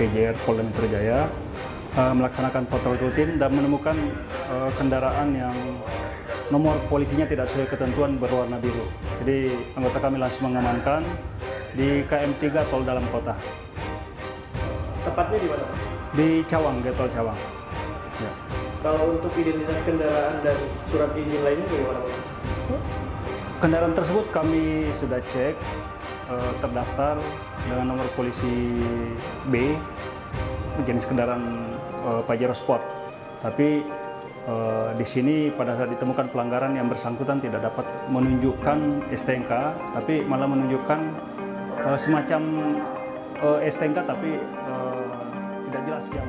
PJR Polda Metro Jaya melaksanakan patroli rutin dan menemukan kendaraan yang nomor polisinya tidak sesuai ketentuan berwarna biru. Jadi anggota kami langsung mengamankan di KM3 tol dalam kota. Tepatnya di mana, Pak? Di Cawang, Getol Cawang. Ya. Kalau untuk identitas kendaraan dan surat izin lainnya bagaimana, Pak? Kendaraan tersebut kami sudah cek terdaftar dengan nomor polisi B, jenis kendaraan Pajero Sport. Tapi di sini pada saat ditemukan pelanggaran yang bersangkutan tidak dapat menunjukkan STNK, tapi malah menunjukkan semacam STNK tapi tidak jelas yang